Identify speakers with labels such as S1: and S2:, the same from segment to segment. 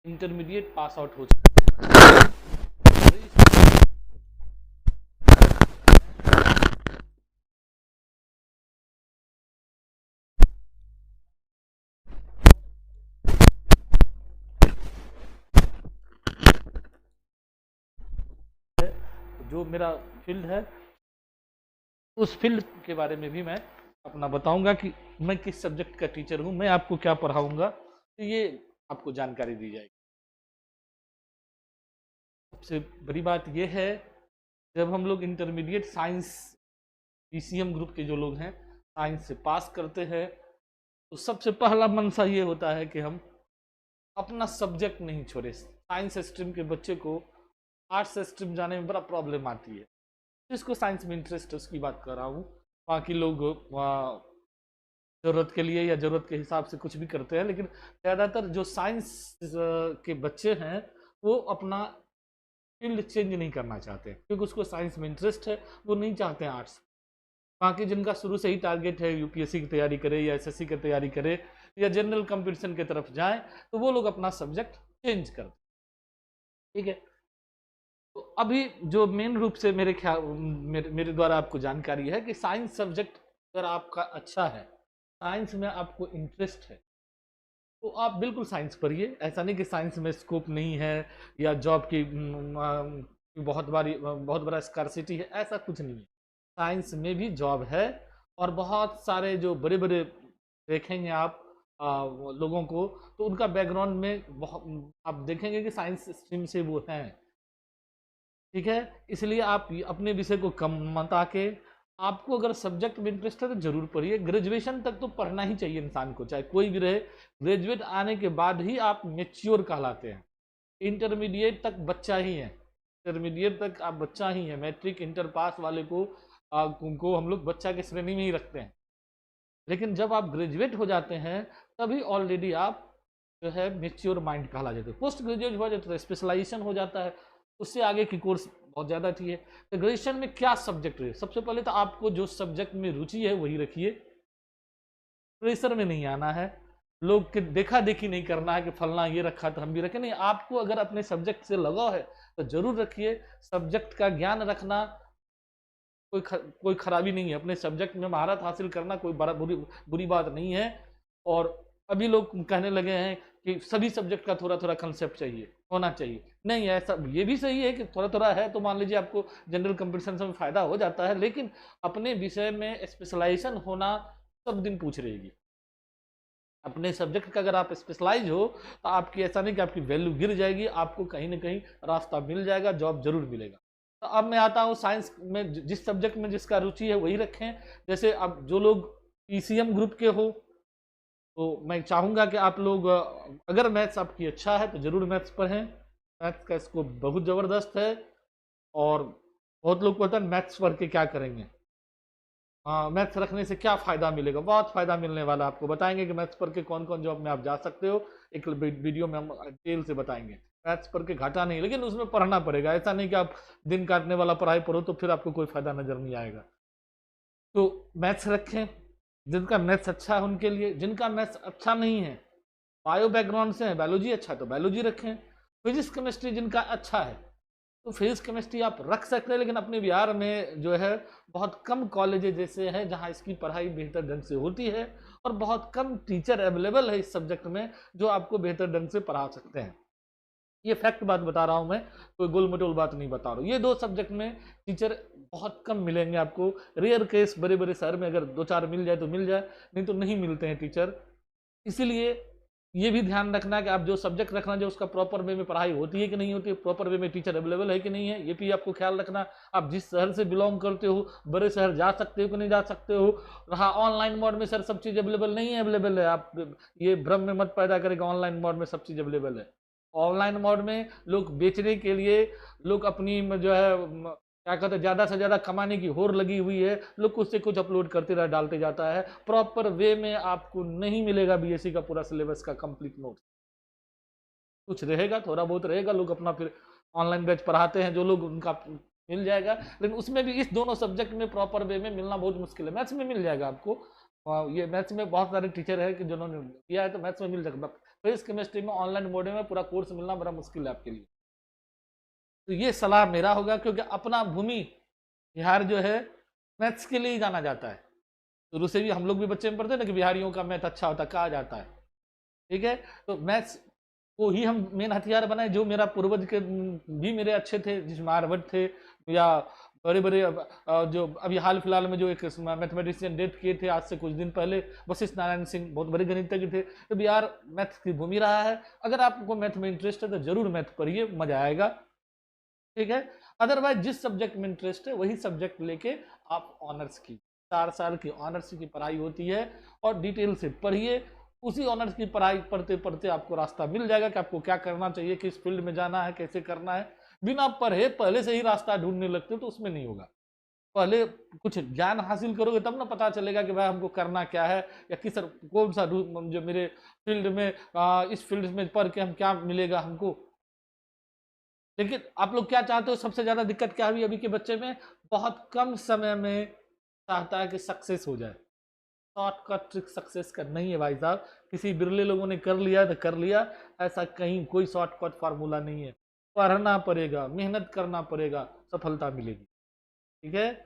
S1: Intermediate pass out हो चुके हैं। जो मेरा फील्ड है उस फील्ड के बारे में भी मैं अपना बताऊंगा कि मैं किस सब्जेक्ट का टीचर हूं, मैं आपको क्या पढ़ाऊंगा, तो ये आपको जानकारी दी जाएगी। सबसे बड़ी बात यह है, जब हम लोग इंटरमीडिएट साइंस पीसीएम ग्रुप के जो लोग हैं साइंस से पास करते हैं, तो सबसे पहला मनसा ये होता है कि हम अपना सब्जेक्ट नहीं छोड़े। साइंस स्ट्रीम के बच्चे को आर्ट्स स्ट्रीम जाने में बड़ा प्रॉब्लम आती है। जिसको साइंस में इंटरेस्ट है उसकी बात कर रहा हूँ, बाकी लोग ज़रूरत के लिए या ज़रूरत के हिसाब से कुछ भी करते हैं, लेकिन ज़्यादातर जो साइंस के बच्चे हैं वो अपना फील्ड चेंज नहीं करना चाहते क्योंकि उसको साइंस में इंटरेस्ट है, वो नहीं चाहते हैं आर्ट्स। बाकी जिनका शुरू से ही टारगेट है यूपीएससी की तैयारी करे या एसएससी की तैयारी करे या जनरल कंपटीशन की तरफ जाए, तो वो लोग अपना सब्जेक्ट चेंज करते। ठीक है, तो अभी जो मेन रूप से मेरे द्वारा आपको जानकारी है कि साइंस सब्जेक्ट अगर आपका अच्छा है, साइंस में आपको इंटरेस्ट है, तो आप बिल्कुल साइंस पढ़िए। ऐसा नहीं कि साइंस में स्कोप नहीं है या जॉब की बहुत बड़ा स्कार्सिटी है, ऐसा कुछ नहीं है। साइंस में भी जॉब है और बहुत सारे जो बड़े बड़े देखेंगे आप लोगों को, तो उनका बैकग्राउंड में बहुत आप देखेंगे कि साइंस स्ट्रीम से वो हैं। ठीक है, इसलिए आप अपने विषय को कम मत आके, आपको अगर सब्जेक्ट में इंटरेस्ट है तो जरूर पढ़िए। ग्रेजुएशन तक तो पढ़ना ही चाहिए इंसान को, चाहे कोई भी रहे। ग्रेजुएट आने के बाद ही आप मेच्योर कहलाते हैं। इंटरमीडिएट तक बच्चा ही है, इंटरमीडिएट तक आप बच्चा ही है। मैट्रिक इंटर पास वाले को हम लोग बच्चा के श्रेणी में ही रखते हैं, लेकिन जब आप ग्रेजुएट हो जाते हैं तभी ऑलरेडी आप जो है मेच्योर माइंड कहला जाते हैं। पोस्ट ग्रेजुएट हो जाता है, स्पेशलाइजेशन हो जाता है, उससे आगे की कोर्स बहुत ज़्यादा अच्छी है। तो ग्रेजुएशन में क्या सब्जेक्ट रहे, सबसे पहले तो आपको जो सब्जेक्ट में रुचि है वही रखिए। प्रेशर में नहीं आना है, लोग के देखा देखी नहीं करना है कि फलना ये रखा तो हम भी रखें। नहीं, आपको अगर अपने सब्जेक्ट से लगाव है तो जरूर रखिए। सब्जेक्ट का ज्ञान रखना कोई खराबी नहीं है, अपने सब्जेक्ट में महारत हासिल करना कोई बुरी बात नहीं है। और अभी लोग कहने लगे हैं कि सभी सब्जेक्ट का थोड़ा थोड़ा कंसेप्ट चाहिए, होना चाहिए। नहीं, ऐसा ये भी सही है कि थोड़ा थोड़ा है तो मान लीजिए आपको जनरल कंपटीशन में फायदा हो जाता है, लेकिन अपने विषय में स्पेशलाइजेशन होना सब दिन पूछ रहेगी। अपने सब्जेक्ट का अगर आप स्पेशलाइज हो तो आपकी ऐसा नहीं कि आपकी वैल्यू गिर जाएगी, आपको कहीं ना कहीं रास्ता मिल जाएगा, जॉब जरूर मिलेगा। तो अब मैं आता हूँ साइंस में, जिस सब्जेक्ट में जिसका रुचि है वही रखें। जैसे अब जो लोग पीसीएम ग्रुप के हो तो मैं चाहूँगा कि आप लोग अगर मैथ्स आपकी अच्छा है तो ज़रूर मैथ्स पढ़ें। मैथ्स का स्कोप बहुत ज़बरदस्त है और बहुत लोग पता है मैथ्स पढ़ के क्या करेंगे। हाँ, मैथ्स रखने से क्या फ़ायदा मिलेगा, बहुत फ़ायदा मिलने वाला। आपको बताएंगे कि मैथ्स पढ़ के कौन कौन जॉब में आप जा सकते हो, एक वीडियो में हम डिटेल से बताएंगे। मैथ्स पढ़ के घाटा नहीं, लेकिन उसमें पढ़ना पड़ेगा। ऐसा नहीं कि आप दिन काटने वाला पढ़ाई पढ़ो तो फिर आपको कोई फ़ायदा नज़र नहीं आएगा। तो मैथ्स रखें, जिनका मैथ्स अच्छा है उनके लिए। जिनका मैथ्स अच्छा नहीं है, बायो बैकग्राउंड से है, बायोलॉजी अच्छा है तो बायोलॉजी रखें। फिजिक्स केमिस्ट्री जिनका अच्छा है तो फिजिक्स केमिस्ट्री आप रख सकते हैं, लेकिन अपने बिहार में जो है बहुत कम कॉलेजेस जैसे हैं जहां इसकी पढ़ाई बेहतर ढंग से होती है और बहुत कम टीचर अवेलेबल है इस सब्जेक्ट में जो आपको बेहतर ढंग से पढ़ा सकते हैं। ये फैक्ट बात बता रहा हूं मैं, कोई गोल मटोल बात नहीं बता रहा हूँ। ये दो सब्जेक्ट में टीचर बहुत कम मिलेंगे आपको। रेयर केस बड़े बड़े शहर में अगर 2-4 मिल जाए तो मिल जाए, नहीं तो नहीं मिलते हैं टीचर। इसीलिए ये भी ध्यान रखना कि आप जो सब्जेक्ट रखना जो उसका प्रॉपर वे में पढ़ाई होती है कि नहीं होती है, प्रॉपर वे में टीचर अवेलेबल है कि नहीं है, ये भी आपको ख्याल रखना। आप जिस शहर से बिलोंग करते हो, बड़े शहर जा सकते हो कि नहीं जा सकते हो। रहा ऑनलाइन मोड में सर सब चीज़ अवेलेबल नहीं है, अवेलेबल है, आप ये भ्रम में मत पैदा करेगा ऑनलाइन मोड में सब चीज़ अवेलेबल है। ऑनलाइन मोड में लोग बेचने के लिए, लोग अपनी जो है क्या कहते हैं ज़्यादा से ज़्यादा कमाने की होड़ लगी हुई है, लोग कुछ से कुछ अपलोड करते रह डालते जाता है। प्रॉपर वे में आपको नहीं मिलेगा बीएससी का पूरा सिलेबस का कंप्लीट नोट। कुछ रहेगा, थोड़ा बहुत रहेगा, लोग अपना फिर ऑनलाइन बैच पढ़ाते हैं जो लोग, उनका मिल जाएगा। लेकिन उसमें भी इस दोनों सब्जेक्ट में प्रॉपर वे में मिलना बहुत मुश्किल है। मैथ्स में मिल जाएगा आपको, ये मैथ्स में बहुत सारे टीचर है कि जिन्होंने किया है, तो मैथ्स में मिल जाएगा। फिजिक्स केमिस्ट्री में ऑनलाइन मोड में पूरा कोर्स मिलना बड़ा मुश्किल है आपके लिए। तो ये सलाह मेरा होगा, क्योंकि अपना भूमि बिहार जो है मैथ्स के लिए ही जाना जाता है। शुरू से भी हम लोग भी बच्चे में पढ़ते हैं ना कि बिहारियों का मैथ अच्छा होता कहा जाता है, ठीक है। तो मैथ्स को ही हम मेन हथियार बनाए। जो मेरा पूर्वज के भी मेरे अच्छे थे, जिसमें आर्यभट्ट थे, या बड़े बड़े जो अभी हाल फिलहाल में जो एक मैथमेटिशियन डेथ किए थे आज से कुछ दिन पहले, वशिष्ठ नारायण सिंह, बहुत बड़े गणितज्ञ थे। तो बिहार मैथ की भूमि रहा है। अगर आपको मैथ में इंटरेस्ट है तो जरूर मैथ पढ़िए, मजा आएगा, ठीक है। अदरवाइज जिस सब्जेक्ट में इंटरेस्ट है वही सब्जेक्ट लेके आप ऑनर्स की 4 साल की ऑनर्स की पढ़ाई होती है, और डिटेल से पढ़िए। उसी ऑनर्स की पढ़ाई पढ़ते पढ़ते आपको रास्ता मिल जाएगा कि आपको क्या करना चाहिए, किस फील्ड में जाना है, कैसे करना है। बिना पढ़े पहले से ही रास्ता ढूंढने लगते हो तो उसमें नहीं होगा। पहले कुछ ज्ञान हासिल करोगे तब ना पता चलेगा कि भाई हमको करना क्या है, या किस कौन सा जो मेरे फील्ड में इस फील्ड में पढ़ के हम क्या मिलेगा हमको। लेकिन आप लोग क्या चाहते हो, सबसे ज्यादा दिक्कत क्या हुई अभी के बच्चे में, बहुत कम समय में चाहता है कि सक्सेस हो जाए। शॉर्टकट ट्रिक सक्सेस का नहीं है भाई साहब, किसी बिरले लोगों ने कर लिया तो कर लिया, ऐसा कहीं कोई शॉर्टकट फार्मूला नहीं है। पढ़ना पड़ेगा, मेहनत करना पड़ेगा, सफलता मिलेगी, ठीक है।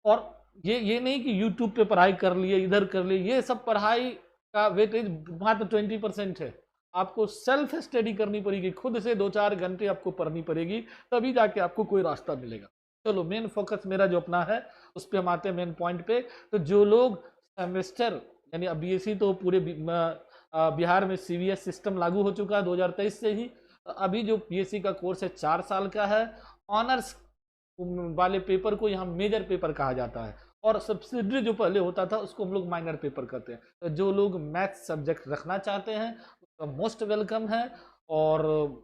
S1: और ये नहीं कि यूट्यूब पे पढ़ाई कर लिए, इधर कर लिए, ये सब पढ़ाई का वेटेज मात्र 20% है। आपको सेल्फ स्टडी करनी पड़ेगी, खुद से 2-4 घंटे आपको पढ़नी पड़ेगी, तभी जाके आपको कोई रास्ता मिलेगा। चलो मेन फोकस मेरा जो अपना है उस पर हम आते हैं मेन पॉइंट पे। तो जो लोग सेमेस्टर यानी अब बीएससी तो पूरे बिहार में सीबीएस सिस्टम लागू हो चुका है 2023 से ही। अभी जो बीएससी का कोर्स है 4 साल का है। ऑनर्स वाले पेपर को यहाँ मेजर पेपर कहा जाता है, और सब्सिडरी जो पहले होता था उसको हम लोग माइनर पेपर कहते हैं। तो जो लोग मैथ्स सब्जेक्ट रखना चाहते हैं उसका मोस्ट वेलकम है। और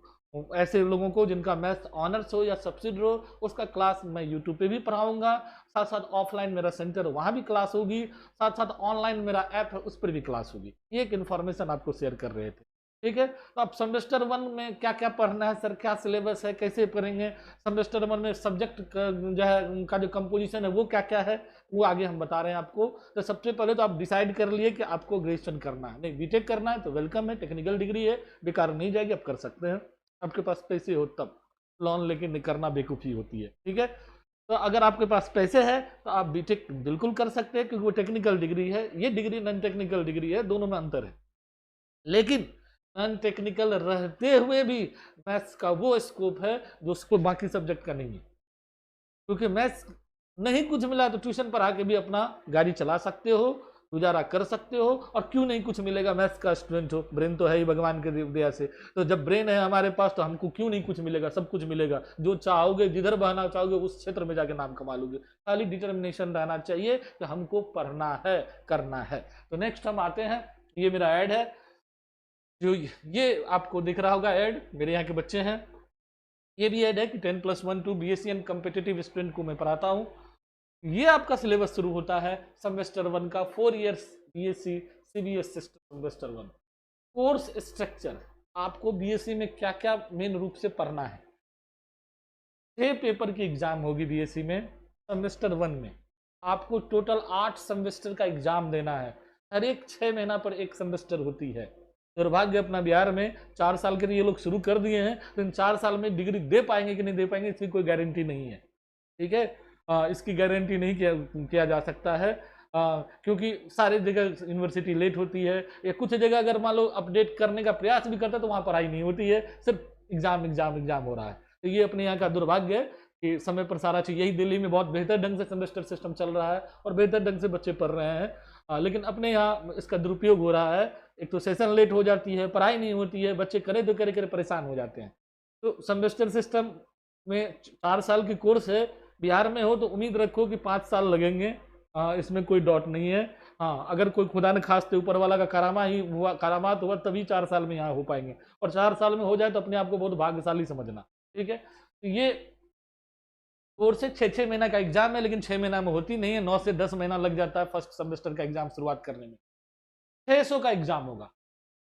S1: ऐसे लोगों को जिनका मैथ्स ऑनर्स हो या सब्सिडरी हो, उसका क्लास मैं यूट्यूब पे भी पढ़ाऊंगा, साथ साथ ऑफलाइन मेरा सेंटर वहाँ भी क्लास होगी, साथ साथ ऑनलाइन मेरा ऐप है उस पर भी क्लास होगी। ये एक इन्फॉर्मेशन आपको शेयर कर रहे थे, ठीक है। तो अब सेमेस्टर 1 में क्या क्या पढ़ना है सर, क्या सिलेबस है, कैसे पढ़ेंगे, सेमेस्टर 1 में सब्जेक्ट जो है उनका जो कंपोजिशन है वो क्या क्या है, वो आगे हम बता रहे हैं आपको। तो सबसे पहले तो आप डिसाइड कर लिए कि आपको ग्रेजुएशन करना है, नहीं बीटेक करना है तो वेलकम है, टेक्निकल डिग्री है, बेकार नहीं जाएगी, आप कर सकते हैं। आपके पास पैसे हो तब, लोन लेके नहीं करना बेवकूफ़ी होती है, ठीक है। तो अगर आपके पास पैसे हैं तो आप बीटेक बिल्कुल कर सकते हैं, क्योंकि वो टेक्निकल डिग्री है, ये डिग्री नॉन टेक्निकल डिग्री है, दोनों में अंतर है। लेकिन नॉन टेक्निकल रहते हुए भी मैथ्स का वो स्कोप है जो उसको बाकी सब्जेक्ट का नहीं है, क्योंकि मैथ्स नहीं कुछ मिला तो ट्यूशन पढ़ा के भी अपना गाड़ी चला सकते हो, गुजारा कर सकते हो। और क्यों नहीं कुछ मिलेगा, मैथ्स का स्टूडेंट हो, ब्रेन तो है ही भगवान के दया से। तो जब ब्रेन है हमारे पास तो हमको क्यों नहीं कुछ मिलेगा, सब कुछ मिलेगा। जो चाहोगे, जिधर बहना चाहोगे उस क्षेत्र में जाके नाम कमा लोगे। खाली डिटर्मिनेशन रहना चाहिए कि हमको पढ़ना है, करना है। तो नेक्स्ट हम आते हैं, ये मेरा ऐड है, जो ये आपको दिख रहा होगा ऐड, मेरे यहाँ के बच्चे हैं। ये भी ऐड है कि 10+1 to BSc and competitive student को मैं पढ़ाता हूँ। ये आपका सिलेबस शुरू होता है सेमेस्टर 1 का, 4 years BSc CBS system semester 1। Course structure, आपको बीएससी में क्या क्या मेन रूप से पढ़ना है। 6 पेपर की एग्जाम होगी बीएससी में सेमेस्टर 1 में। आपको टोटल 8 सेमेस्टर का एग्जाम देना है, हर एक 6 महीना पर एक सेमेस्टर होती है। दुर्भाग्य अपना बिहार में 4 साल के लिए ये लोग शुरू कर दिए हैं, तो इन 4 साल में डिग्री दे पाएंगे कि नहीं दे पाएंगे इसकी कोई गारंटी नहीं है, ठीक है। इसकी गारंटी नहीं किया जा सकता है, क्योंकि सारे जगह यूनिवर्सिटी लेट होती है, या कुछ जगह अगर मान लो अपडेट करने का प्रयास भी करते हैं तो वहाँ पढ़ाई नहीं होती है, सिर्फ एग्जाम एग्जाम एग्जाम हो रहा है। तो ये अपने यहाँ का दुर्भाग्य है कि समय पर सारा चीज़, यही दिल्ली में बहुत बेहतर ढंग से सेमेस्टर सिस्टम चल रहा है और बेहतर ढंग से बच्चे पढ़ रहे हैं, लेकिन अपने यहाँ इसका दुरुपयोग हो रहा है। एक तो सेशन लेट हो जाती है, पढ़ाई नहीं होती है, बच्चे करे तो करे करे परेशान हो जाते हैं। तो सेमेस्टर सिस्टम में 4 साल की कोर्स है, बिहार में हो तो उम्मीद रखो कि 5 साल लगेंगे, इसमें कोई डाउट नहीं है। हाँ, अगर कोई खुदा न खास्ते ऊपर वाला का करामात हुआ तभी 4 साल में यहाँ हो पाएंगे, और 4 साल में हो जाए तो अपने आप को बहुत भाग्यशाली समझना, ठीक है। तो ये कोर्स से 6-6 महीना का एग्जाम है, लेकिन 6 महीना में होती नहीं है, 9 से 10 महीना लग जाता है फर्स्ट सेमेस्टर का एग्जाम शुरुआत करने में। 600 का एग्जाम होगा।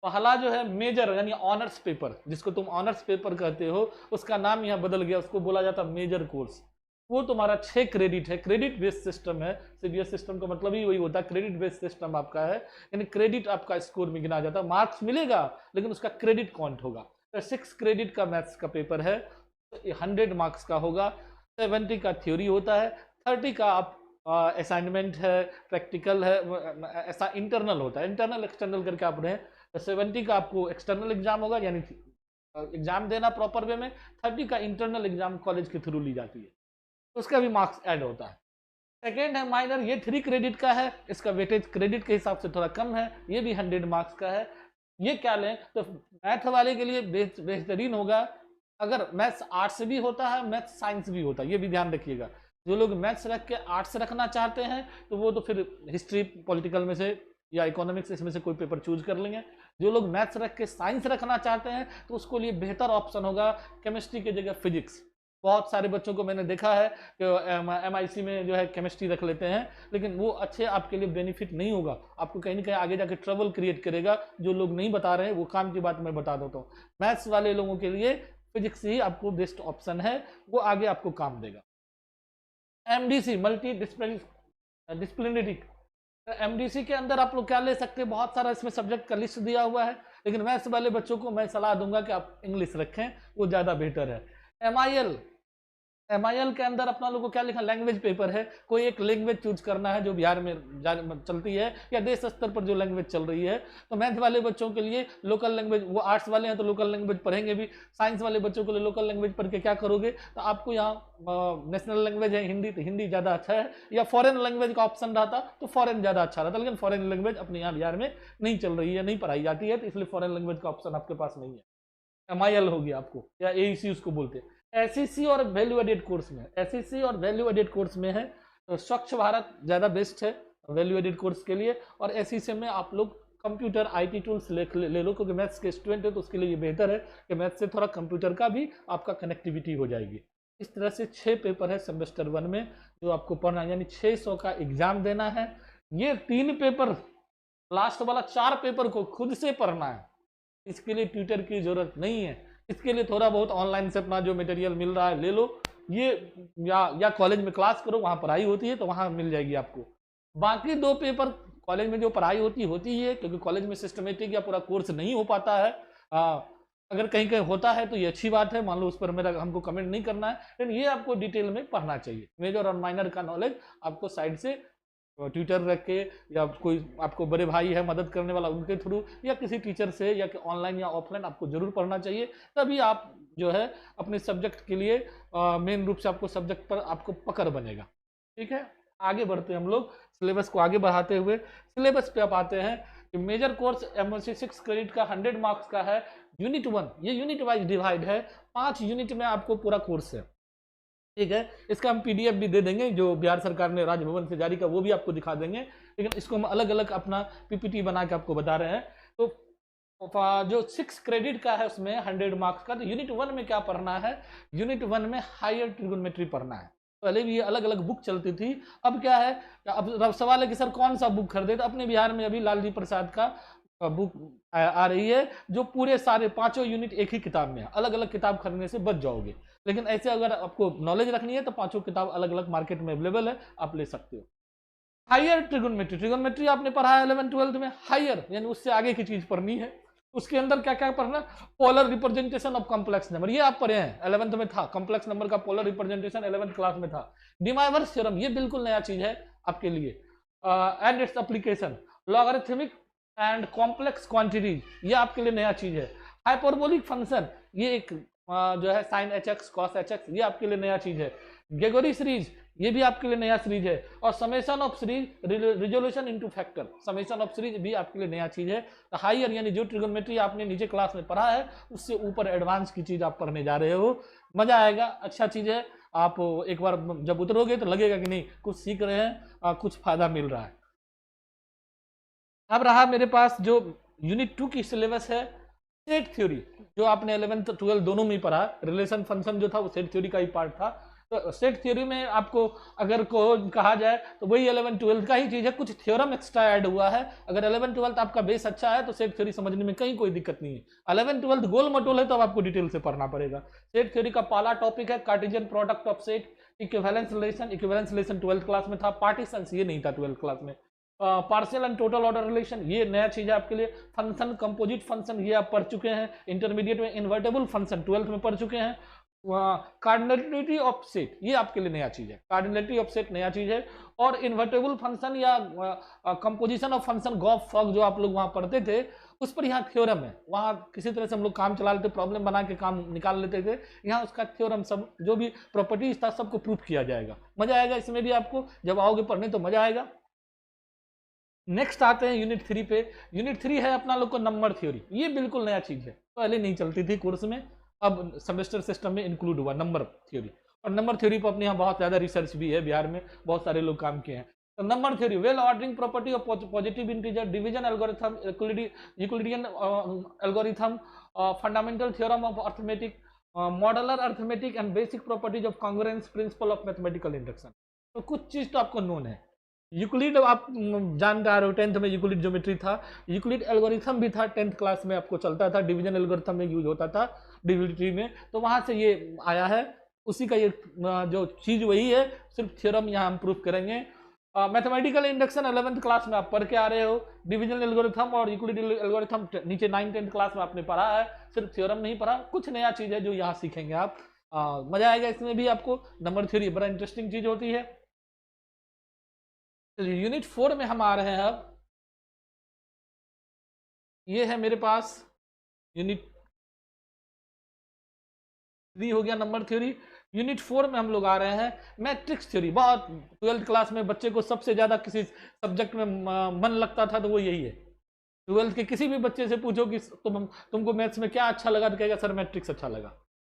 S1: पहला जो है मेजर यानी ऑनर्स पेपर, जिसको तुम ऑनर्स पेपर कहते हो, उसका नाम यहाँ बदल गया, उसको बोला जाता मेजर कोर्स। वो तुम्हारा 6 क्रेडिट है, क्रेडिट बेस्ड सिस्टम है। सीबीएस सिस्टम का मतलब ही वही होता है, क्रेडिट बेस्ड सिस्टम आपका है, यानी क्रेडिट आपका स्कोर में गिना जाता है, मार्क्स मिलेगा लेकिन उसका क्रेडिट काउंट होगा। तो 6 क्रेडिट का मैथ्स का पेपर है, 100 मार्क्स का होगा, 70 का थ्योरी होता है, 30 का आप असाइनमेंट है, प्रैक्टिकल है, ऐसा इंटरनल होता है, इंटरनल एक्सटर्नल करके आप रहे। 70 का आपको एक्सटर्नल एग्जाम होगा, यानी एग्जाम देना प्रॉपर वे में, 30 का इंटरनल एग्जाम कॉलेज के थ्रू ली जाती है, उसका भी मार्क्स ऐड होता है। सेकेंड है माइनर, ये 3 क्रेडिट का है, इसका वेटेज क्रेडिट के हिसाब से थोड़ा कम है, ये भी 100 मार्क्स का है। ये क्या लें तो मैथ वाले के लिए बेहतरीन होगा, अगर मैथ्स आर्ट्स भी होता है, मैथ्स साइंस भी होता है, ये भी ध्यान रखिएगा। जो लोग मैथ्स रख के आर्ट्स रखना चाहते हैं तो वो तो फिर हिस्ट्री पॉलिटिकल में से या इकोनॉमिक्स इसमें से कोई पेपर चूज कर लेंगे। जो लोग मैथ्स रख के साइंस रखना चाहते हैं तो उसको लिए बेहतर ऑप्शन होगा केमिस्ट्री की जगह फिजिक्स। बहुत सारे बच्चों को मैंने देखा है कि MIC में जो है केमिस्ट्री रख लेते हैं, लेकिन वो अच्छे आपके लिए बेनिफिट नहीं होगा, आपको कहीं ना कहीं आगे जाके ट्रबल क्रिएट करेगा। जो लोग नहीं बता रहे हैं वो काम की बात मैं बता देता हूँ, मैथ्स वाले लोगों के लिए फिजिक्स ही आपको बेस्ट ऑप्शन है, वो आगे आपको काम देगा। MDC मल्टी डिस्प्लिनरी, MDC के अंदर आप लोग क्या ले सकते हैं, बहुत सारा इसमें सब्जेक्ट का लिस्ट दिया हुआ है, लेकिन मैथ्स वाले बच्चों को मैं सलाह दूंगा कि आप इंग्लिश रखें, वो ज़्यादा बेटर है। MIL के अंदर अपना लोगों को क्या लिखा, लैंग्वेज पेपर है, कोई एक लैंग्वेज चूज करना है जो बिहार में चलती है या देश स्तर पर जो लैंग्वेज चल रही है। तो मैथ वाले बच्चों के लिए लोकल लैंग्वेज, वो आर्ट्स वाले हैं तो लोकल लैंग्वेज पढ़ेंगे भी, साइंस वाले बच्चों के लिए लोकल लैंग्वेज पढ़ के क्या करोगे, तो आपको यहाँ नेशनल लैंग्वेज है हिंदी, तो हिंदी ज़्यादा अच्छा है, या फॉरेन लैंग्वेज का ऑप्शन रहता तो फॉरेन ज़्यादा अच्छा रहता, लेकिन फॉरेन लैंग्वेज अपने यहाँ बिहार में नहीं चल रही है, नहीं पढ़ाई जाती है, तो इसलिए फॉरेन लैंग्वेज का ऑप्शन आपके पास नहीं है। MIL हो गया आपको, या AEC उसको बोलते हैं। SEC और वैल्यू एडेड कोर्स में, SEC और वैल्यू एडेड कोर्स में है तो स्वच्छ भारत ज़्यादा बेस्ट है वैल्यू एडेड कोर्स के लिए, और SEC में आप लोग कंप्यूटर IT टूल्स ले लो, क्योंकि मैथ्स के स्टूडेंट है तो उसके लिए ये बेहतर है कि मैथ्स से थोड़ा कंप्यूटर का भी आपका कनेक्टिविटी हो जाएगी। इस तरह से 6 पेपर है सेमेस्टर 1 में जो आपको पढ़ना है, यानी 600 का एग्जाम देना है। ये 3 पेपर, लास्ट वाला 4 पेपर को खुद से पढ़ना है, इसके लिए ट्यूटर की जरूरत नहीं है, इसके लिए थोड़ा बहुत ऑनलाइन से अपना जो मटेरियल मिल रहा है ले लो, ये या कॉलेज में क्लास करो, वहाँ पढ़ाई होती है तो वहाँ मिल जाएगी आपको। बाकी 2 पेपर कॉलेज में जो पढ़ाई होती है, क्योंकि कॉलेज में सिस्टमेटिक या पूरा कोर्स नहीं हो पाता है, अगर कहीं कहीं होता है तो ये अच्छी बात है, मान लो उस पर मेरा हमको कमेंट नहीं करना है, लेकिन ये आपको डिटेल में पढ़ना चाहिए। मेजर और माइनर का नॉलेज आपको साइड से ट्विटर रख के, या कोई आपको बड़े भाई है मदद करने वाला उनके थ्रू, या किसी टीचर से, या ऑनलाइन या ऑफलाइन आपको जरूर पढ़ना चाहिए, तभी आप जो है अपने सब्जेक्ट के लिए मेन रूप से आपको सब्जेक्ट पर आपको पकड़ बनेगा। ठीक है, आगे बढ़ते हैं हम लोग, सिलेबस को आगे बढ़ाते हुए सिलेबस पे आप आते हैं कि मेजर कोर्स MSc 6 क्रेडिट का 100 मार्क्स का है। यूनिट 1 ये यूनिट वाइज डिवाइड है, 5 यूनिट में आपको पूरा कोर्स है। ठीक है, इसका हम PDF भी दे देंगे, जो बिहार सरकार ने राजभवन से जारी का, वो भी आपको दिखा देंगे, लेकिन इसको हम अलग अलग अपना PPT बना के आपको बता रहे हैं। तो जो 6 क्रेडिट का है उसमें 100 मार्क्स का, तो यूनिट 1 में क्या पढ़ना है, यूनिट 1 में हायर ट्रिगोनोमेट्री पढ़ना है। पहले भी ये अलग अलग बुक चलती थी, अब क्या है, अब सवाल है कि सर कौन सा बुक खरीदे, तो अपने बिहार में अभी लालजी प्रसाद का बुक आ रही है, जो पूरे सारे 5 यूनिट एक ही किताब में है, अलग अलग किताब खरीदने से बच जाओगे। लेकिन ऐसे अगर आपको नॉलेज रखनी है तो 5 किताब अलग अलग मार्केट में अवेलेबल है, आप ले सकते हो। हायर ट्रिगोनोमेट्री, ट्रिगोनोमेट्री आपने पढ़ा है 11th 12th में, हायर यानी उससे आगे की चीज पढ़नी है, उसके अंदर क्या क्या पढ़ना, polar representation of complex number, ये आप पढ़े हैं 11th में था, कॉम्प्लेक्स नंबर का पोलर रिप्रेजेंटेशन 11th क्लास में था। डिमाइवर्स थ्योरम ये बिल्कुल नया चीज है आपके लिए, and its application, logarithmic and complex quantities ये आपके लिए नया चीज है। हाइपरबोलिक फंक्शन ये एक जो है sin hx cos hx ये आपके लिए नया चीज है। ग्रेगोरी सीरीज ये भी आपके लिए नया सीरीज है, और summation of series resolution into factor, summation of series भी आपके लिए नया चीज है। तो हायर यानी जो ट्रिगोनोमेट्री आपने नीचे क्लास में पढ़ा है उससे ऊपर एडवांस की चीज आप पढ़ने जा रहे हो, मजा आएगा, अच्छा चीज है। आप एक बार जब उतरोगे तो लगेगा कि नहीं कुछ सीख रहे हैं, कुछ फायदा मिल रहा है। अब रहा मेरे पास जो यूनिट 2 की सिलेबस है, सेट थ्योरी, जो आपने 11th 12th दोनों में पढ़ा, रिलेशन फंक्शन जो था वो सेट थ्योरी का ही पार्ट था। तो सेट थ्योरी में आपको अगर को कहा जाए तो वही 11th 12th का ही चीज है, कुछ थ्योरम एक्स्ट्रा ऐड हुआ है। अगर 11th 12th आपका बेस अच्छा है तो सेट थ्योरी समझने में कहीं कोई दिक्कत नहीं है। 11th 12th गोल मटोल है तो आपको डिटेल से पढ़ना पड़ेगा। सेट थ्योरी का पहला टॉपिक है Cartesian product of set, equivalence relation 12th class में था। पार्टीशंस ये नहीं था 12th क्लास में। Partial and total order relation ये नया चीज है आपके लिए। फंक्शन, कंपोजिट फंक्शन ये आप पढ़ चुके हैं इंटरमीडिएट में। इन्वर्टेबल फंक्शन 12th में पढ़ चुके हैं। कार्डिनलिटी ऑफ सेट ये आपके लिए नया चीज है। कार्डिनलिटी ऑफ सेट नया चीज है। और इन्वर्टेबल फंक्शन या composition of function gof fog जो आप लोग वहां पढ़ते थे उस पर यहाँ थ्योरम है। वहां किसी तरह से हम लोग काम चला लेते, प्रॉब्लम बना के काम निकाल लेते थे। यहाँ उसका थ्योरम सब जो भी प्रॉपर्टीज था सबको प्रूफ किया जाएगा। मजा आएगा इसमें भी, आपको जब आओगे पढ़ने तो मजा आएगा। नेक्स्ट आते हैं यूनिट 3 पे। यूनिट 3 है अपना लोग को नंबर थ्योरी। ये बिल्कुल नया चीज है, पहले नहीं चलती थी कोर्स में, अब सेमेस्टर सिस्टम में इंक्लूड हुआ नंबर थ्योरी। और नंबर थ्योरी पर अपने यहाँ बहुत ज्यादा रिसर्च भी है, बिहार में बहुत सारे लोग काम किए हैं। तो number theory, well ordering property of positive integer, division algorithm, Euclidean algorithm, fundamental theorem of arithmetic, modular arithmetic and basic properties of congruence, principle of mathematical induction. तो कुछ चीज तो आपको नोन है। यूक्लिड आप जान रहे हो, 10th में यूक्लिड ज्योमेट्री था। यूक्लिड एल्गोरिथम भी था 10th क्लास में आपको चलता था, डिवीजन एल्गोरिथम में यूज होता था डिविजन में। तो वहां से ये आया है, उसी का ये जो चीज वही है, सिर्फ थ्योरम यहाँ हम प्रूफ करेंगे। मैथमेटिकल इंडक्शन 11th क्लास में आप पढ़ के आ रहे हो। डिवीजन एल्गोरिथम और यूक्लिड एल्गोरिथम नीचे 9th 10th क्लास में आपने पढ़ा है, सिर्फ थ्योरम नहीं पढ़ा। कुछ नया चीज है जो यहाँ सीखेंगे आप, मजा आएगा इसमें भी आपको। नंबर थ्योरी बड़ा इंटरेस्टिंग चीज होती है। यूनिट 4 में हम आ रहे हैं अब। ये है मेरे पास यूनिट 3 हो गया नंबर थ्योरी। यूनिट 4 में हम लोग आ रहे हैं मैट्रिक्स थ्योरी। बहुत 12th क्लास में बच्चे को सबसे ज्यादा किसी सब्जेक्ट में मन लगता था तो वो यही है। 12th के किसी भी बच्चे से पूछो कि तुमको मैथ्स में क्या अच्छा लगा, तो कहेगा सर मैट्रिक्स अच्छा लगा।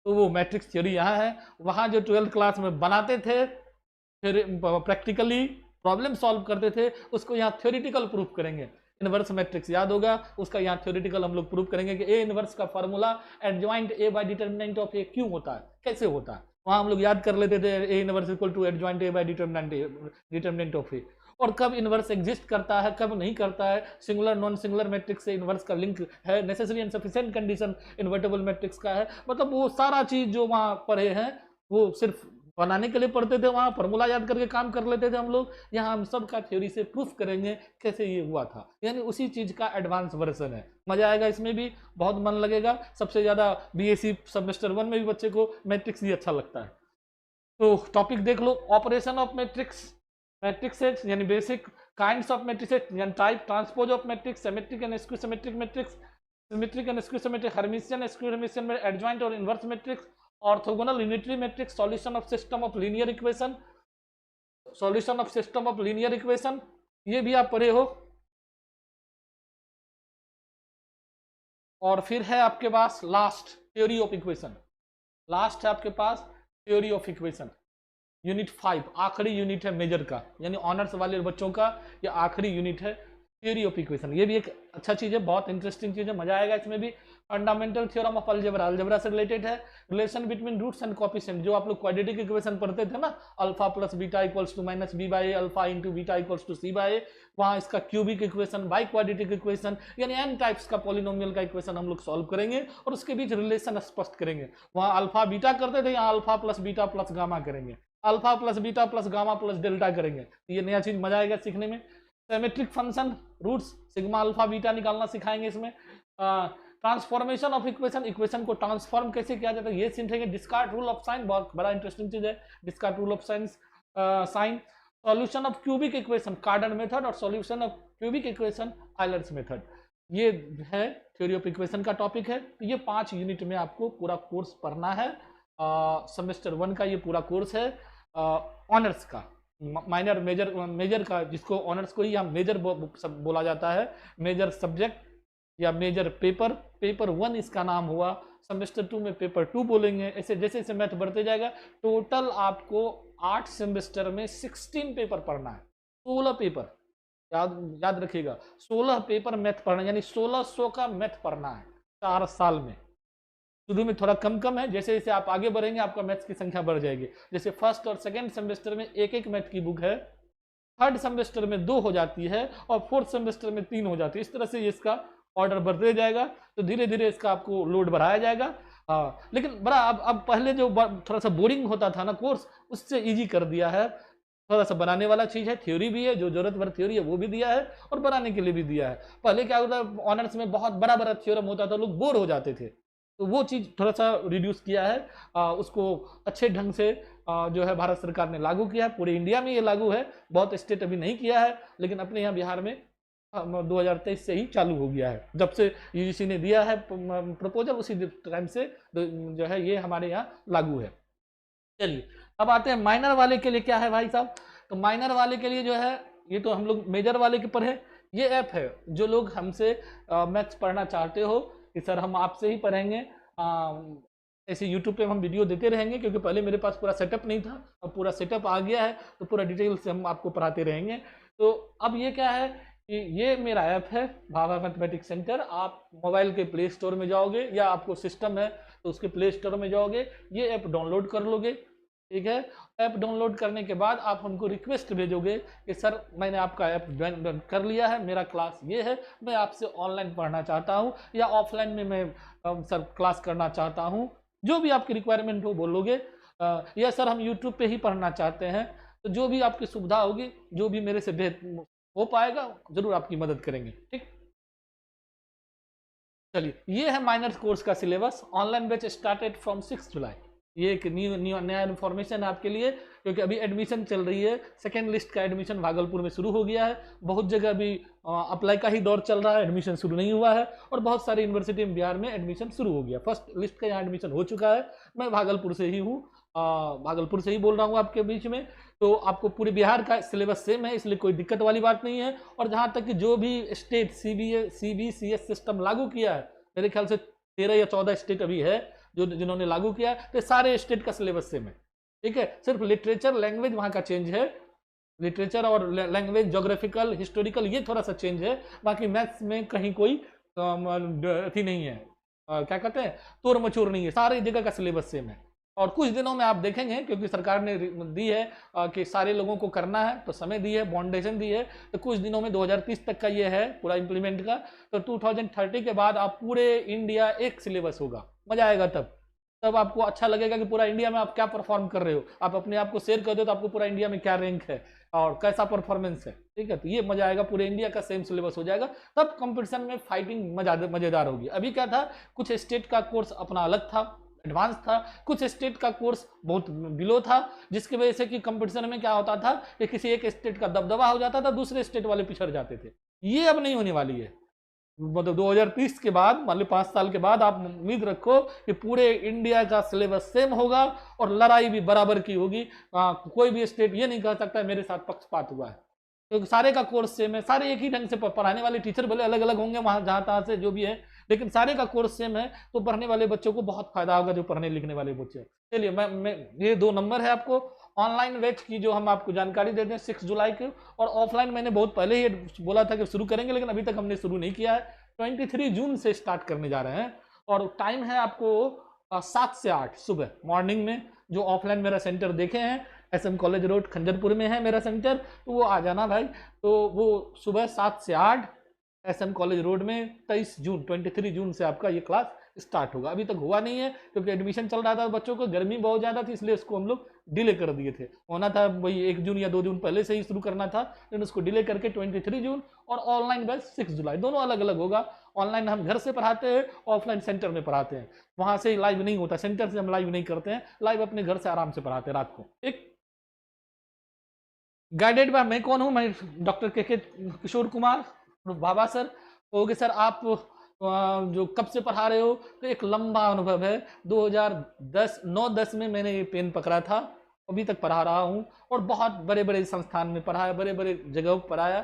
S1: तो वो मैट्रिक्स थ्योरी यहाँ है। वहां जो 12th क्लास में बनाते थे, फिर प्रैक्टिकली प्रॉब्लम सॉल्व करते थे, उसको यहाँ थ्योरेटिकल प्रूफ करेंगे। इनवर्स मैट्रिक्स याद होगा, उसका यहाँ थ्योरेटिकल हम लोग प्रूफ करेंगे कि ए इनवर्स का formula adjoint A by determinant of A क्यों होता है, कैसे होता है। वहां हम लोग याद कर लेते थे A inverse equal to adjoint A by determinant of A. और कब इनवर्स एग्जिस्ट करता है, कब नहीं करता है, सिंगुलर नॉन सिंगुलर मैट्रिक्स से इनवर्स का लिंक है, necessary and sufficient condition invertible matrix का है। मतलब वो सारा चीज जो वहां पढ़े हैं वो सिर्फ बनाने के लिए पढ़ते थे, वहां फॉर्मूला याद करके काम कर लेते थे हम लोग। यहाँ हम सब का थ्योरी से प्रूफ करेंगे कैसे ये हुआ था, यानी उसी चीज का एडवांस वर्जन है। मजा आएगा इसमें भी, बहुत मन लगेगा। सबसे ज्यादा बीएससी सेमेस्टर 1 में भी बच्चे को मैट्रिक्स ही अच्छा लगता है। तो टॉपिक देख लो, ऑपरेशन ऑफ मैट्रिक्स, मैट्रिक्स यानी बेसिक, काइंड्स ऑफ मैट्रिक्स यानी type, transpose of matrix, symmetric and skew symmetric matrix, symmetric and skew symmetric, Hermitian skew Hermitian में एडजॉइंट और inverse matrix, orthogonal unitary matrix, solution of system of linear equation, solution of system of linear equation, ये भी आप पढ़े हो। और फिर है आपके पास last theory of equation. Last है आपके पास थ्योरी ऑफ इक्वेशन, यूनिट 5, आखिरी यूनिट है मेजर का, यानी ऑनर्स वाले बच्चों का ये आखिरी यूनिट है थ्योरी ऑफ इक्वेशन। ये भी एक अच्छा चीज है, बहुत इंटरेस्टिंग चीज है, मजा आएगा इसमें भी। Fundamental theorem of algebra, algebra से रिलेटेड है। Relation between roots and coefficient, जो आप लोग क्वाड्रेटिक इक्वेशन पढ़ते थे ना, alpha plus beta equals to minus B by A, alpha into beta equals to C by A, वहां इसका cubic equation, by quadratic equation, यानी एन टाइप्स का पॉलिनोमियल का इक्वेशन हम लोग सॉल्व करेंगे और उसके बीच रिलेशन स्पष्ट करेंगे। वहां अल्फा बीटा करते थे, यहाँ alpha plus beta plus gamma करेंगे, alpha plus beta plus gamma plus delta करेंगे। ये नया चीज, मजा आएगा सीखने में। Symmetric function, roots, sigma alpha beta निकालना सिखाएंगे इसमें। ट्रांसफॉर्मेशन ऑफ इक्वेशन, इक्वेशन को ट्रांसफॉर्म कैसे किया जाता है ये सीखेंगे। डिस्कार्ट रूल ऑफ साइन, बहुत बड़ा इंटरेस्टिंग चीज है Descartes rule of sign. Solution of cubic equation, Cardan method, और solution of cubic equation, Euler's method. ये है थ्योरी ऑफ इक्वेशन का टॉपिक है। तो ये 5 यूनिट में आपको पूरा कोर्स पढ़ना है। सेमेस्टर 1 का ये पूरा कोर्स है ऑनर्स का, माइनर मेजर का, जिसको ऑनर्स को ही हम मेजर बोला जाता है, मेजर सब्जेक्ट या मेजर पेपर। पेपर 1 इसका नाम हुआ, सेमेस्टर 2 में पेपर 2 बोलेंगे। ऐसे जैसे जैसे मैथ बढ़ते जाएगा, टोटल आपको 8 सेमेस्टर में 16 पेपर पढ़ना है, 16 पेपर, याद रखिएगा 16 पेपर मैथ पढ़ना, यानी 1600 का मैथ पढ़ना है 4 साल में। शुरू में थोड़ा कम है, जैसे जैसे आप आगे बढ़ेंगे आपका मैथ्स की संख्या बढ़ जाएगी। जैसे फर्स्ट और सेकंड सेमेस्टर में एक मैथ की बुक है, थर्ड सेमेस्टर में 2 हो जाती है और फोर्थ सेमेस्टर में 3 हो जाती है। इस तरह से इसका ऑर्डर बढ़ते जाएगा, तो धीरे धीरे इसका आपको लोड बढ़ाया जाएगा। हाँ, लेकिन बड़ा अब पहले जो थोड़ा सा बोरिंग होता था ना कोर्स, उससे इजी कर दिया है। थोड़ा सा बनाने वाला चीज़ है, थ्योरी भी है, जो जरूरत भर थ्योरी है वो भी दिया है, और बनाने के लिए भी दिया है। पहले क्या होता है, ऑनर्स में बहुत बड़ा बड़ा थ्योरम होता था, लोग बोर हो जाते थे, तो वो चीज़ थोड़ा सा रिड्यूस किया है। उसको अच्छे ढंग से जो है भारत सरकार ने लागू किया है। पूरे इंडिया में ये लागू है, बहुत स्टेट अभी नहीं किया है, लेकिन अपने यहाँ बिहार में 2023 से ही चालू हो गया है। जब से यूजीसी ने दिया है प्रपोजल, उसी टाइम से जो है ये हमारे यहाँ लागू है। चलिए अब आते हैं माइनर वाले के लिए क्या है भाई साहब। तो माइनर वाले के लिए जो है, ये तो हम लोग मेजर वाले के पढ़े, ये ऐप है जो लोग हमसे मैथ्स पढ़ना चाहते हो कि सर हम आपसे ही पढ़ेंगे, ऐसे यूट्यूब पे हम वीडियो देते रहेंगे, क्योंकि पहले मेरे पास पूरा सेटअप नहीं था, अब पूरा सेटअप आ गया है, तो पूरा डिटेल से हम आपको पढ़ाते रहेंगे। तो अब ये क्या है कि ये मेरा ऐप है भाभा मैथमेटिक्स सेंटर। आप मोबाइल के प्ले स्टोर में जाओगे, या आपको सिस्टम है तो उसके प्ले स्टोर में जाओगे, ये ऐप डाउनलोड कर लोगे, ठीक है। ऐप डाउनलोड करने के बाद आप हमको रिक्वेस्ट भेजोगे कि सर मैंने आपका ऐप ज्वाइन कर लिया है, मेरा क्लास ये है, मैं आपसे ऑनलाइन पढ़ना चाहता हूँ या ऑफलाइन में मैं सर क्लास करना चाहता हूँ, जो भी आपकी रिक्वायरमेंट हो बोलोगे। या सर हम यूट्यूब पे ही पढ़ना चाहते हैं, तो जो भी आपकी सुविधा होगी, जो भी मेरे से बेहतर हो पाएगा, जरूर आपकी मदद करेंगे, ठीक। चलिए, ये है माइनर कोर्स का syllabus. Online batch started from 6 जुलाई। ये एक नया इन्फॉर्मेशन है आपके लिए, क्योंकि अभी एडमिशन चल रही है। सेकेंड लिस्ट का एडमिशन भागलपुर में शुरू हो गया है। बहुत जगह अभी अप्लाई का ही दौर चल रहा है, एडमिशन शुरू नहीं हुआ है, और बहुत सारी यूनिवर्सिटी में बिहार में एडमिशन शुरू हो गया। फर्स्ट लिस्ट का यहाँ एडमिशन हो चुका है। मैं भागलपुर से ही हूँ, भागलपुर से ही बोल रहा हूँ आपके बीच में। तो आपको पूरे बिहार का सिलेबस सेम है, इसलिए कोई दिक्कत वाली बात नहीं है। और जहाँ तक कि जो भी स्टेट CBCS सिस्टम लागू किया है, मेरे ख्याल से 13 या 14 स्टेट अभी है जो जिन्होंने लागू किया है, तो सारे स्टेट का सिलेबस सेम है, ठीक है। सिर्फ लिटरेचर लैंग्वेज वहाँ का चेंज है, लिटरेचर और लैंग्वेज, जोग्राफिकल, हिस्टोरिकल, ये थोड़ा सा चेंज है। बाकी मैथ्स में कहीं कोई अथी नहीं है, क्या कहते हैं, तोड़ मचोड़ नहीं है, सारी जगह का सिलेबस सेम है। और कुछ दिनों में आप देखेंगे, क्योंकि सरकार ने दी है कि सारे लोगों को करना है, तो समय दी है, बाउंडेशन दी है, तो कुछ दिनों में 2030 तक का ये है पूरा इंप्लीमेंट का। तो 2030 के बाद आप पूरे इंडिया एक सिलेबस होगा, मजा आएगा। तब आपको अच्छा लगेगा कि पूरा इंडिया में आप क्या परफॉर्म कर रहे हो। आप अपने आप को शेयर कर दो तो आपको पूरा इंडिया में क्या रैंक है और कैसा परफॉर्मेंस है, ठीक है। तो ये मजा आएगा, पूरे इंडिया का सेम सिलेबस हो जाएगा, तब कंपटीशन में फाइटिंग मजेदार होगी। अभी क्या था, कुछ स्टेट का कोर्स अपना अलग था, एडवांस था, कुछ स्टेट का कोर्स बहुत बिलो था, जिसकी वजह से कि कंपटीशन में क्या होता था कि किसी एक स्टेट का दबदबा हो जाता था, दूसरे स्टेट वाले पिछड़ जाते थे। ये अब नहीं होने वाली है। मतलब 2030 के बाद, मान लो 5 साल के बाद, आप उम्मीद रखो कि पूरे इंडिया का सिलेबस सेम होगा और लड़ाई भी बराबर की होगी। कोई भी स्टेट ये नहीं कह सकता मेरे साथ पक्षपात हुआ है, क्योंकि सारे का कोर्स सेम है, सारे एक ही ढंग से पढ़ाने वाले टीचर भले अलग अलग होंगे वहां जहां तहां से जो भी है, लेकिन सारे का कोर्स सेम है, तो पढ़ने वाले बच्चों को बहुत फायदा होगा, जो पढ़ने लिखने वाले बच्चे। चलिए, मैं ये 2 नंबर है आपको ऑनलाइन बैच की जो हम आपको जानकारी देते हैं 6 जुलाई के। और ऑफलाइन मैंने बहुत पहले ही बोला था कि शुरू करेंगे, लेकिन अभी तक हमने शुरू नहीं किया है। 23 जून से स्टार्ट करने जा रहे हैं, और टाइम है आपको 7 से 8 सुबह मॉर्निंग में। जो ऑफलाइन मेरा सेंटर देखे हैं, SM कॉलेज रोड खंजरपुर में है मेरा सेंटर, तो वो आ जाना भाई। तो वो सुबह 7 से 8 SM कॉलेज रोड में 23 जून से आपका ये क्लास स्टार्ट होगा। अभी तक हुआ नहीं है, क्योंकि एडमिशन चल रहा था बच्चों को, गर्मी बहुत ज़्यादा थी, इसलिए इसको हम लोग डिले कर दिए थे। होना था वही 1 जून या 2 जून पहले से ही शुरू करना था, लेकिन उसको डिले करके 23 जून, और ऑनलाइन बैच 6 जुलाई, दोनों अलग अलग होगा। ऑनलाइन हम घर से पढ़ाते हैं, ऑफलाइन सेंटर में पढ़ाते हैं, वहाँ से लाइव नहीं होता, सेंटर से हम लाइव नहीं करते हैं, लाइव अपने घर से आराम से पढ़ाते हैं रात को, ठीक। गाइडेड बाय, मैं कौन हूँ, मैं डॉक्टर के किशोर कुमार बाबा सर। ओके सर, आप जो कब से पढ़ा रहे हो, तो एक लंबा अनुभव है। 2010 में मैंने ये पेन पकड़ा था, अभी तक पढ़ा रहा हूँ, और बहुत बड़े बड़े संस्थान में पढ़ाया, बड़े बड़े जगहों पर पढ़ाया।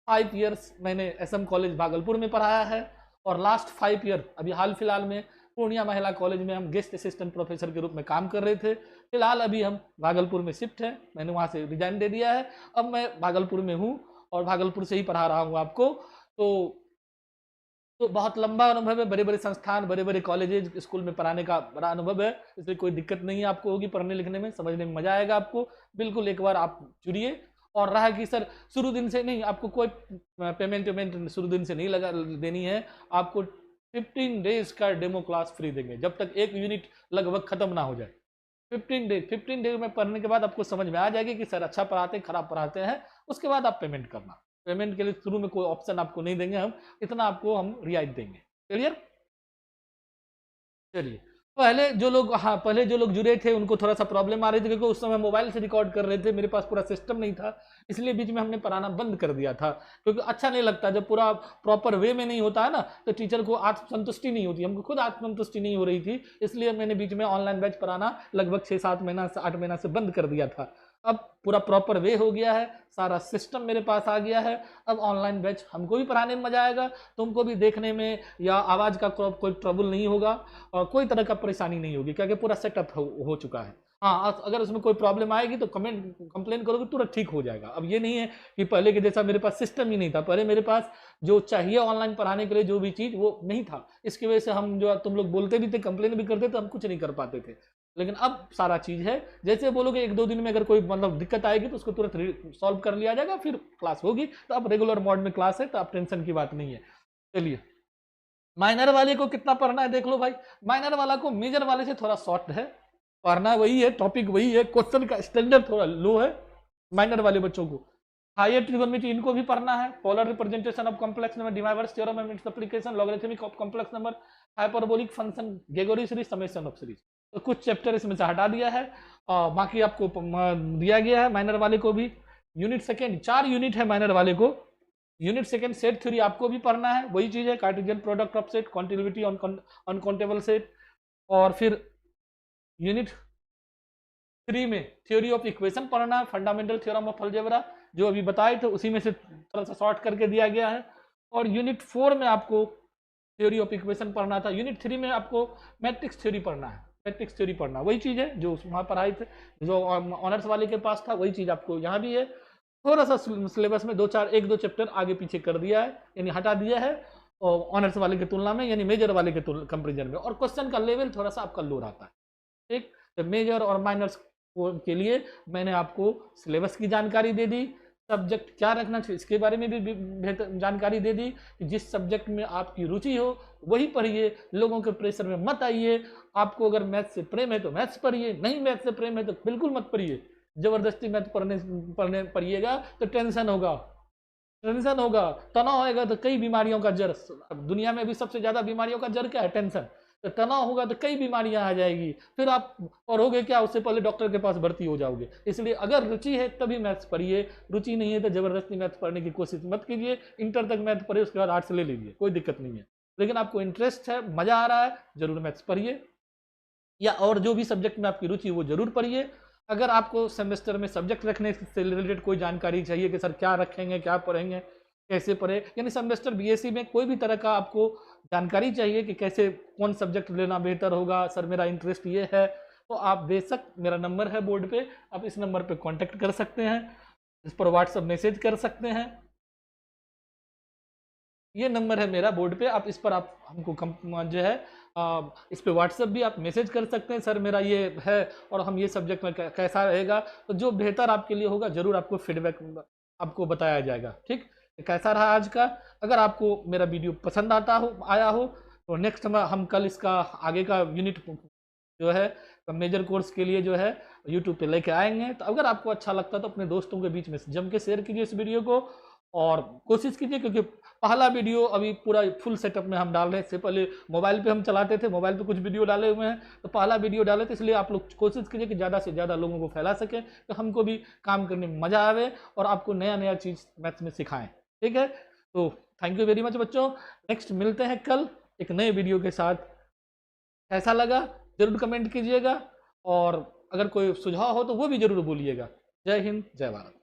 S1: 5 ईयर्स मैंने SM कॉलेज भागलपुर में पढ़ाया है, और लास्ट 5 ईयर अभी हाल फिलहाल में पूर्णिया महिला कॉलेज में हम गेस्ट असिस्टेंट प्रोफेसर के रूप में काम कर रहे थे। फिलहाल अभी हम भागलपुर में शिफ्ट है, मैंने वहाँ से रिजाइन दे दिया है, अब मैं भागलपुर में हूँ और भागलपुर से ही पढ़ा रहा हूँ आपको। तो बहुत लंबा अनुभव है, बड़े बड़े संस्थान, बड़े बड़े कॉलेजेज, स्कूल में पढ़ाने का बड़ा अनुभव है, इसलिए कोई दिक्कत नहीं आपको होगी पढ़ने लिखने में, समझने में मजा आएगा आपको। बिल्कुल एक बार आप जुड़िए। और रहा कि सर शुरू दिन से नहीं, आपको कोई पेमेंट शुरू दिन से नहीं लगा देनी है, आपको 15 डेज का डेमो क्लास फ्री देंगे जब तक एक यूनिट लगभग खत्म ना हो जाए। 15 डे में पढ़ने के बाद आपको समझ में आ जाएगी कि सर अच्छा पढ़ाते हैं खराब पढ़ाते हैं, उसके बाद आप पेमेंट करना। पेमेंट के लिए शुरू में कोई ऑप्शन आपको नहीं देंगे, हम इतना आपको हम रियायत देंगे। क्लियर? चलिए, पहले जो लोग जुड़े थे उनको थोड़ा सा प्रॉब्लम आ रही थी क्योंकि उस समय मोबाइल से रिकॉर्ड कर रहे थे, मेरे पास पूरा सिस्टम नहीं था, इसलिए बीच में हमने पढ़ाना बंद कर दिया था क्योंकि अच्छा नहीं लगता जब पूरा प्रॉपर वे में नहीं होता है ना, तो टीचर को आत्मसंतुष्टि नहीं होती, हमको खुद आत्मसंतुष्टि नहीं हो रही थी, इसलिए मैंने बीच में ऑनलाइन बैच पढ़ाना लगभग 6-7 महीना से 8 महीना से बंद कर दिया था। अब पूरा प्रॉपर वे हो गया है, सारा सिस्टम मेरे पास आ गया है, अब ऑनलाइन बैच हमको भी पढ़ाने में मजा आएगा, तुमको भी देखने में या आवाज़ का कोई ट्रबल नहीं होगा और कोई तरह का परेशानी नहीं होगी क्योंकि पूरा सेटअप हो चुका है। हाँ, अगर उसमें कोई प्रॉब्लम आएगी तो कंप्लेन करोगे तुरंत ठीक हो जाएगा। अब ये नहीं है कि पहले के जैसा मेरे पास सिस्टम ही नहीं था, पहले मेरे पास जो चाहिए ऑनलाइन पढ़ाने के लिए जो भी चीज़ वो नहीं था, इसकी वजह से हम जो तुम लोग बोलते भी थे कंप्लेन भी करते थे, हम कुछ नहीं कर पाते थे। लेकिन अब सारा चीज़ है, जैसे बोलोगे 1-2 दिन में अगर कोई मतलब दिक्कत आएगी तो उसको तुरंत सॉल्व कर लिया जाएगा, फिर क्लास होगी। तो अब रेगुलर मोड में क्लास है तो अब टेंशन की बात नहीं है। चलिए, माइनर वाले को कितना पढ़ना है देख लो भाई। माइनर वाला को मेजर वाले से थोड़ा शॉर्ट है, पढ़ना वही है, टॉपिक वही है, क्वेश्चन का स्टैंडर्ड थोड़ा लो है माइनर वाले बच्चों को। हायर ट्रिगोनोमेट्री इनको भी पढ़ना है, polar representation of complex number, De Moivre's theorem and its application, logarithmic of complex number, hyperbolic function, Gregory series, summation of series. तो कुछ चैप्टर इसमें से हटा दिया है और बाकी आपको दिया गया है माइनर वाले को भी। यूनिट सेकेंड 4 यूनिट है माइनर वाले को। यूनिट सेकेंड सेट थ्योरी आपको भी पढ़ना है, वही चीज है, Cartesian product of set, continuity on uncountable set. और फिर यूनिट 3 में थ्योरी ऑफ इक्वेशन पढ़ना है, फंडामेंटल थ्योरम ऑफ अलजेब्रा जो अभी बताए थे उसी में से थोड़ा सा शॉर्ट करके दिया गया है। और यूनिट 4 में आपको थ्योरी ऑफ इक्वेशन पढ़ना था। यूनिट 3 में आपको मैट्रिक्स थ्योरी पढ़ना है, मैट्रिक्स थ्योरी पढ़ना, वही चीज़ है जो वहाँ पढ़ाई थे, जो ऑनर्स वाले के पास था वही चीज़ आपको यहाँ भी है। थोड़ा सा सिलेबस में 1-2 चैप्टर आगे पीछे कर दिया है, यानी हटा दिया है और ऑनर्स वाले की तुलना में, यानी मेजर वाले के कंपेरिजन में। और क्वेश्चन का लेवल थोड़ा सा आपका लो रहता है, ठीक। तो मेजर और माइनर्स के लिए मैंने आपको सिलेबस की जानकारी दे दी, सब्जेक्ट क्या रखना चाहिए इसके बारे में भी बेहतर जानकारी दे दी कि जिस सब्जेक्ट में आपकी रुचि हो वही पढ़िए, लोगों के प्रेशर में मत आइए। आपको अगर मैथ्स से प्रेम है तो मैथ्स पढ़िए, नहीं मैथ्स से प्रेम है तो बिल्कुल मत पढ़िए। जबरदस्ती मैथ पढ़ने पढ़िएगा तो टेंशन होगा, तनाव होगा तो कई बीमारियों का जड़, दुनिया में भी सबसे ज्यादा बीमारियों का जड़ क्या है? टेंशन। तो तनाव होगा तो कई बीमारियां आ जाएगी, फिर आप और होगे क्या, उससे पहले डॉक्टर के पास भर्ती हो जाओगे। इसलिए अगर रुचि है तभी मैथ्स पढ़िए, रुचि नहीं है तो जबरदस्ती मैथ्स पढ़ने की कोशिश मत कीजिए। इंटर तक मैथ पढ़िए, उसके बाद आर्ट्स ले लीजिए, कोई दिक्कत नहीं है। लेकिन आपको इंटरेस्ट है, मजा आ रहा है, जरूर मैथ्स पढ़िए, या और जो भी सब्जेक्ट में आपकी रुचि वो जरूर पढ़िए। अगर आपको सेमेस्टर में सब्जेक्ट रखने से रिलेटेड कोई जानकारी चाहिए कि सर क्या रखेंगे, क्या पढ़ेंगे, कैसे पढ़े, यानी सेमेस्टर बीएससी में कोई भी तरह का आपको जानकारी चाहिए कि कैसे कौन सब्जेक्ट लेना बेहतर होगा, सर मेरा इंटरेस्ट ये है, तो आप बेशक, मेरा नंबर है बोर्ड पे, आप इस नंबर पे कांटेक्ट कर सकते हैं, इस पर व्हाट्सएप मैसेज कर सकते हैं। ये नंबर है मेरा बोर्ड पे, आप इस पर आप हमको जो है इस पे व्हाट्सएप भी आप मैसेज कर सकते हैं, सर मेरा ये है और हम ये सब्जेक्ट में कैसा रहेगा, तो जो बेहतर आपके लिए होगा जरूर आपको फीडबैक आपको बताया जाएगा। ठीक, कैसा रहा आज का? अगर आपको मेरा वीडियो पसंद आया हो तो नेक्स्ट हम कल इसका आगे का यूनिट जो है मेजर कोर्स के लिए जो है यूट्यूब पे लेके आएंगे। तो अगर आपको अच्छा लगता है तो अपने दोस्तों के बीच में जम के शेयर कीजिए इस वीडियो को, और कोशिश कीजिए, क्योंकि पहला वीडियो अभी पूरा फुल सेटअप में हम डाल रहे हैं। इससे पहले मोबाइल पे हम चलाते थे, मोबाइल पे कुछ वीडियो डाले हुए हैं, तो पहला वीडियो डाले थे, इसलिए आप लोग कोशिश कीजिए कि ज़्यादा से ज़्यादा लोगों को फैला सके, तो हमको भी काम करने में मज़ा आवे और आपको नया नया चीज़ मैथ्स में सिखाएं। ठीक है, तो थैंक यू वेरी मच बच्चों। नेक्स्ट मिलते हैं कल एक नए वीडियो के साथ। कैसा लगा जरूर कमेंट कीजिएगा, और अगर कोई सुझाव हो तो वो भी जरूर बोलिएगा। जय हिंद, जय भारत।